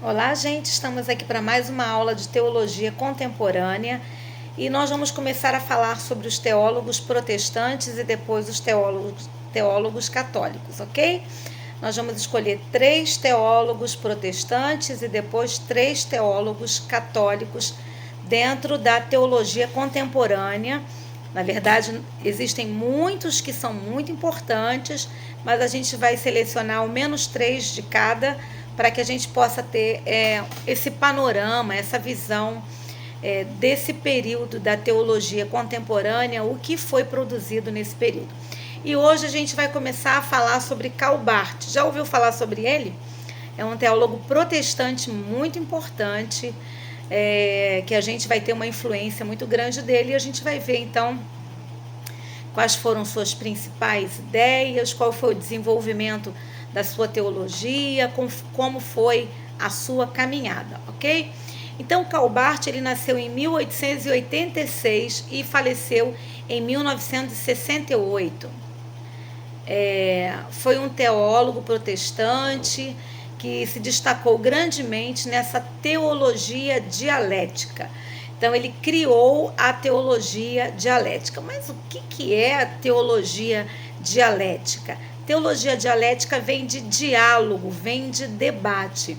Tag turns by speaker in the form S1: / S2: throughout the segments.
S1: Olá, gente, estamos aqui para mais uma aula de teologia contemporânea e nós vamos começar a falar sobre os teólogos protestantes e depois os teólogos católicos, ok? Nós vamos escolher 3 teólogos protestantes e depois 3 teólogos católicos dentro da teologia contemporânea. Na verdade, existem muitos que são muito importantes, mas a gente vai selecionar ao menos 3 de cada para que a gente possa ter esse panorama, essa visão desse período da teologia contemporânea, o que foi produzido nesse período. E hoje a gente vai começar a falar sobre Karl Barth. Já ouviu falar sobre ele? É um teólogo protestante muito importante, que a gente vai ter uma influência muito grande dele, e a gente vai ver então quais foram suas principais ideias, qual foi o desenvolvimento da sua teologia, como foi a sua caminhada, ok? Então, Karl Barth, ele nasceu em 1886 e faleceu em 1968. Foi um teólogo protestante que se destacou grandemente nessa teologia dialética. Então, ele criou a teologia dialética. Mas o que é a teologia dialética? Teologia dialética vem de diálogo, vem de debate.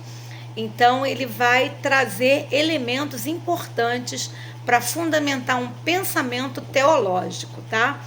S1: Então, ele vai trazer elementos importantes para fundamentar um pensamento teológico, tá?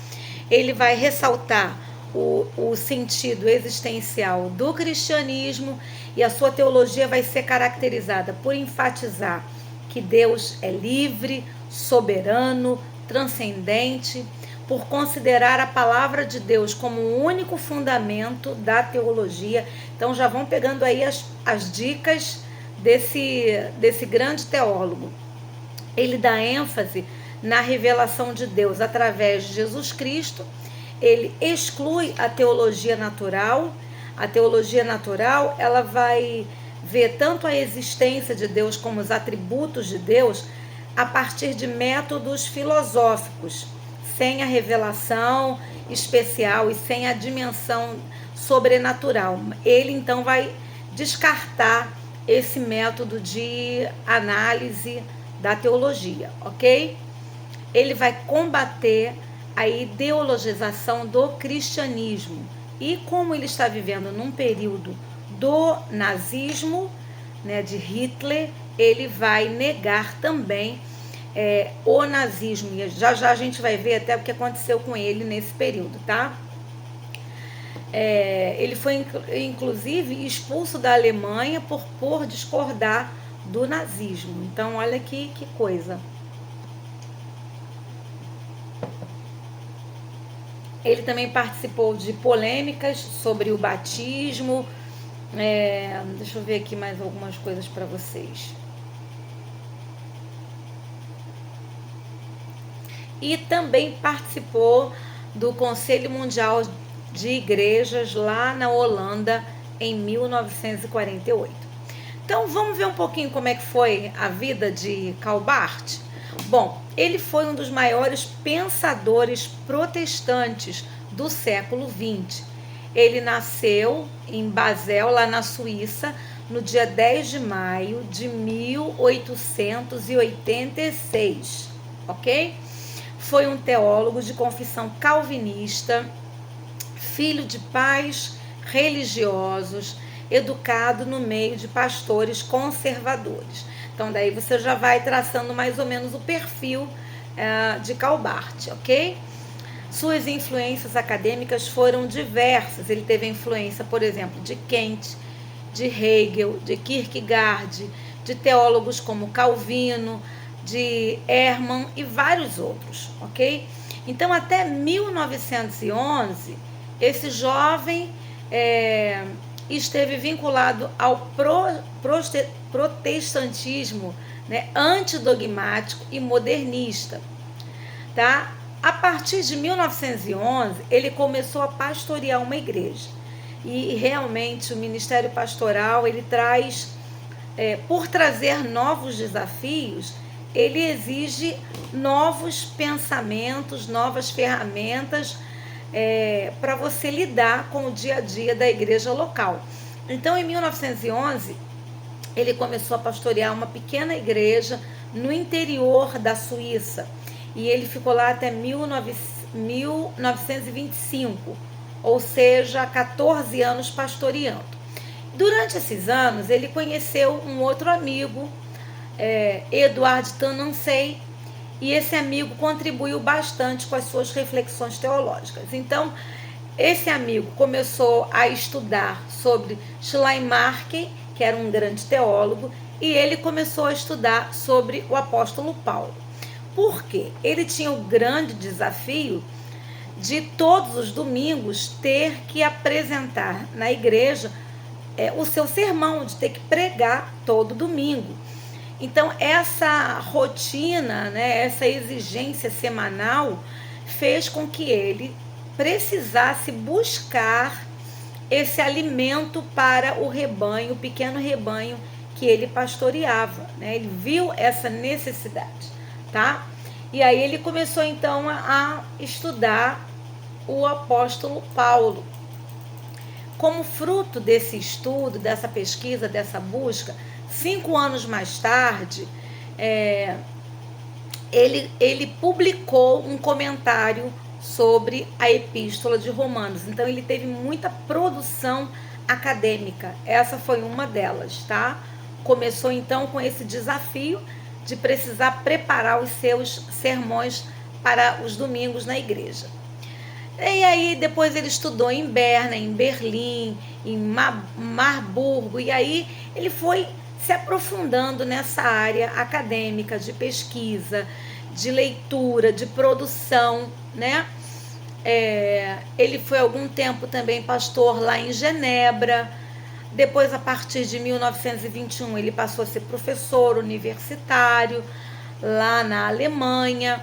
S1: Ele vai ressaltar o sentido existencial do cristianismo, e a sua teologia vai ser caracterizada por enfatizar que Deus é livre, soberano, transcendente, por considerar a palavra de Deus como o único fundamento da teologia. Então já vão pegando aí as dicas desse grande teólogo. Ele dá ênfase na revelação de Deus através de Jesus Cristo. Ele exclui a teologia natural. A teologia natural, ela vai ver tanto a existência de Deus como os atributos de Deus a partir de métodos filosóficos, sem a revelação especial e sem a dimensão sobrenatural. Ele então vai descartar esse método de análise da teologia, ok? Ele vai combater a ideologização do cristianismo. E como ele está vivendo num período do nazismo, né, de Hitler, ele vai negar também o nazismo. E já a gente vai ver até o que aconteceu com ele nesse período, tá? Ele foi inclusive expulso da Alemanha por discordar do nazismo. Então, olha que coisa. Ele também participou de polêmicas sobre o batismo. Deixa eu ver aqui mais algumas coisas para vocês. E também participou do Conselho Mundial de Igrejas lá na Holanda em 1948. Então vamos ver um pouquinho como é que foi a vida de Karl Barth. Bom, ele foi um dos maiores pensadores protestantes do século XX. Ele nasceu em Basel, lá na Suíça, no dia 10 de maio de 1886, ok? Foi um teólogo de confissão calvinista, filho de pais religiosos, educado no meio de pastores conservadores. Então, daí você já vai traçando mais ou menos o perfil de Karl Barth, ok? Suas influências acadêmicas foram diversas. Ele teve a influência, por exemplo, de Kant, de Hegel, de Kierkegaard, de teólogos como Calvino, de Hermann e vários outros, ok? Então, até 1911, esse jovem esteve vinculado ao protestantismo, né, antidogmático e modernista, tá? A partir de 1911, ele começou a pastorear uma igreja. E realmente o ministério pastoral, ele traz, por trazer novos desafios, ele exige novos pensamentos, novas ferramentas para você lidar com o dia a dia da igreja local. Então, em 1911, ele começou a pastorear uma pequena igreja no interior da Suíça. E ele ficou lá até 1925, ou seja, 14 anos pastoreando. Durante esses anos, ele conheceu um outro amigo, Edward Tanansey, e esse amigo contribuiu bastante com as suas reflexões teológicas. Então, esse amigo começou a estudar sobre Schleiermacher, que era um grande teólogo, e ele começou a estudar sobre o apóstolo Paulo. Por quê? Ele tinha o grande desafio de todos os domingos ter que apresentar na igreja o seu sermão, de ter que pregar todo domingo. Então, essa rotina, né, essa exigência semanal fez com que ele precisasse buscar esse alimento para o rebanho, o pequeno rebanho que ele pastoreava, né? Ele viu essa necessidade, tá? E aí ele começou então a estudar o apóstolo Paulo. Como fruto desse estudo, dessa pesquisa, dessa busca, 5 anos mais tarde, ele publicou um comentário sobre a Epístola de Romanos. Então, ele teve muita produção acadêmica. Essa foi uma delas, tá? Começou, então, com esse desafio de precisar preparar os seus sermões para os domingos na igreja. E aí, depois ele estudou em Berna, em Berlim, em Marburgo, e aí ele foi se aprofundando nessa área acadêmica, de pesquisa, de leitura, de produção, né? Ele foi algum tempo também pastor lá em Genebra. Depois, a partir de 1921, ele passou a ser professor universitário lá na Alemanha.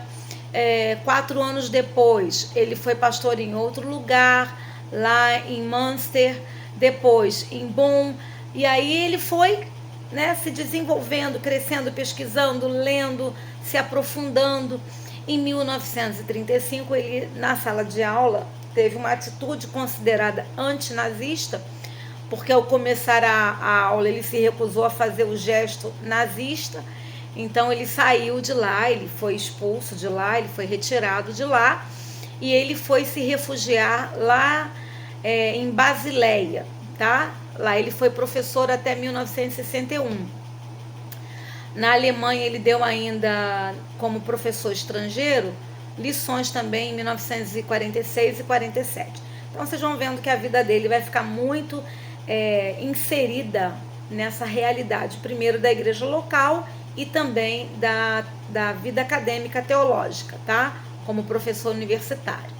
S1: 4 anos depois, ele foi pastor em outro lugar, lá em Münster, depois em Bonn. E aí ele foi, né, se desenvolvendo, crescendo, pesquisando, lendo, se aprofundando. Em 1935, ele, na sala de aula, teve uma atitude considerada antinazista, porque ao começar a aula ele se recusou a fazer o gesto nazista. Então ele saiu de lá, ele foi expulso de lá, ele foi retirado de lá, e ele foi se refugiar lá em Basileia, tá? Lá ele foi professor até 1961. Na Alemanha ele deu ainda, como professor estrangeiro, lições também em 1946 e 47. Então vocês vão vendo que a vida dele vai ficar muito inserida nessa realidade, primeiro da igreja local e também da vida acadêmica teológica, tá? Como professor universitário.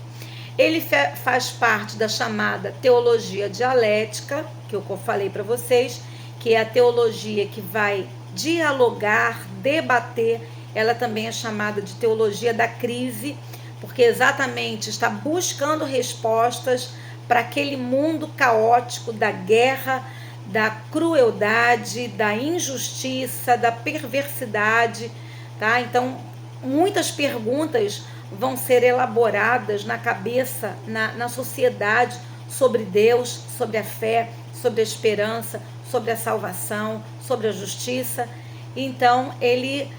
S1: Ele faz parte da chamada teologia dialética, que eu falei para vocês, que é a teologia que vai dialogar, debater. Ela também é chamada de teologia da crise, porque exatamente está buscando respostas para aquele mundo caótico da guerra, da crueldade, da injustiça, da perversidade, tá? Então, muitas perguntas vão ser elaboradas na cabeça, na sociedade, sobre Deus, sobre a fé, sobre a esperança, sobre a salvação, sobre a justiça. Então, ele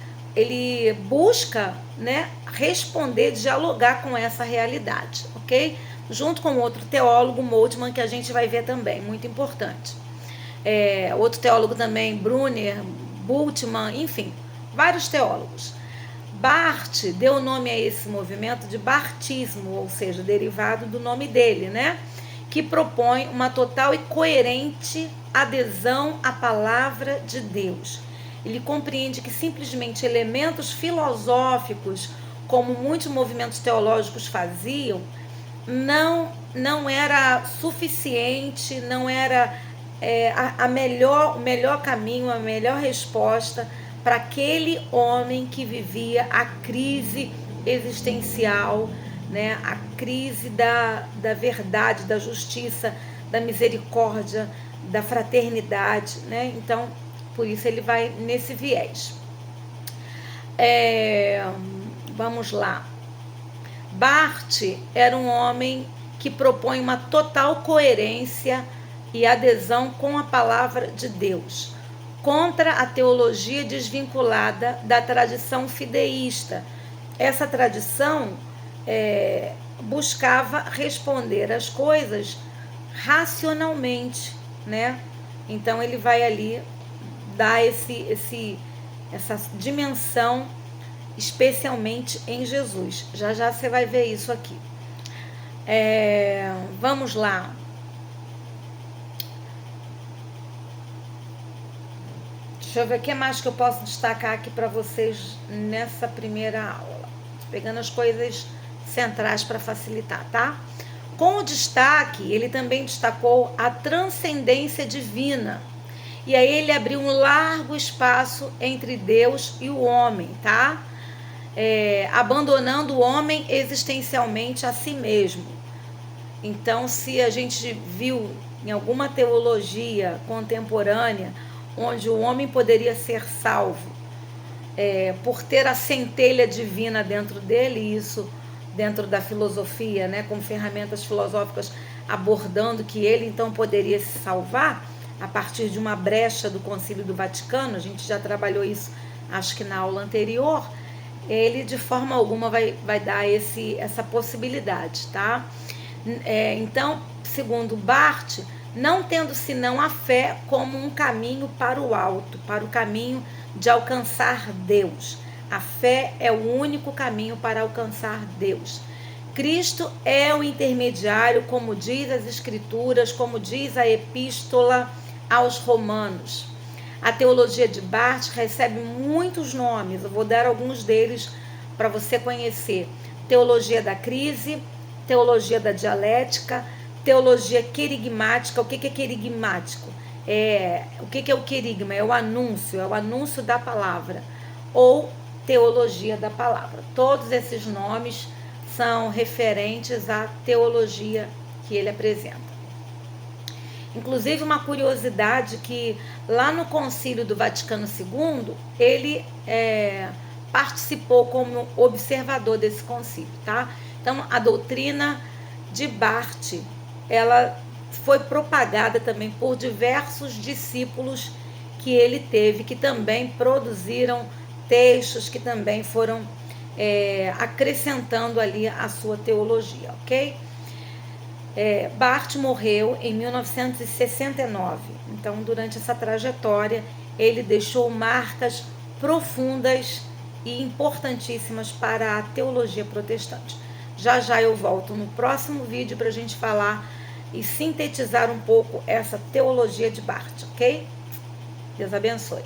S1: busca, né, responder, dialogar com essa realidade, ok? Junto com outro teólogo, Moltmann, que a gente vai ver também, muito importante. Outro teólogo também, Brunner, Bultmann, enfim, vários teólogos. Barth deu o nome a esse movimento de bartismo, ou seja, derivado do nome dele, né? Que propõe uma total e coerente adesão à palavra de Deus. Ele compreende que simplesmente elementos filosóficos, como muitos movimentos teológicos faziam, não era suficiente, não era o melhor caminho, a melhor resposta para aquele homem que vivia a crise existencial, né? A crise da verdade, da justiça, da misericórdia, da fraternidade, né? Então, por isso ele vai nesse viés. Vamos lá. Barth era um homem que propõe uma total coerência e adesão com a palavra de Deus. contra a teologia desvinculada da tradição fideísta. Essa tradição buscava responder as coisas racionalmente, né? Então ele vai ali dar essa dimensão, especialmente em Jesus. Já já você vai ver isso aqui. Vamos lá. Deixa eu ver o que mais que eu posso destacar aqui para vocês nessa primeira aula. Pegando as coisas centrais para facilitar, tá? Com o destaque, ele também destacou a transcendência divina. E aí ele abriu um largo espaço entre Deus e o homem, tá? Abandonando o homem existencialmente a si mesmo. Então, se a gente viu em alguma teologia contemporânea onde o homem poderia ser salvo por ter a centelha divina dentro dele, isso dentro da filosofia, né, com ferramentas filosóficas abordando que ele então poderia se salvar a partir de uma brecha do Concílio do Vaticano, a gente já trabalhou isso, acho que na aula anterior, ele de forma alguma vai dar essa possibilidade, tá? Então, segundo Barth, não tendo senão a fé como um caminho para o alto, para o caminho de alcançar Deus. A fé é o único caminho para alcançar Deus. Cristo é o intermediário, como diz as Escrituras, como diz a Epístola aos Romanos. A teologia de Barth recebe muitos nomes, eu vou dar alguns deles para você conhecer. Teologia da crise, teologia da dialética, teologia querigmática. O que é querigmático? O que é o querigma? É o anúncio da palavra, ou teologia da palavra. Todos esses nomes são referentes à teologia que ele apresenta. Inclusive, uma curiosidade que lá no Concílio do Vaticano II, ele participou como observador desse concílio, tá? Então, a doutrina de Barth, ela foi propagada também por diversos discípulos que ele teve, que também produziram textos, que também foram acrescentando ali a sua teologia, ok? Barth morreu em 1969, então durante essa trajetória ele deixou marcas profundas e importantíssimas para a teologia protestante. Já já eu volto no próximo vídeo para a gente falar e sintetizar um pouco essa teologia de Barth, ok? Deus abençoe.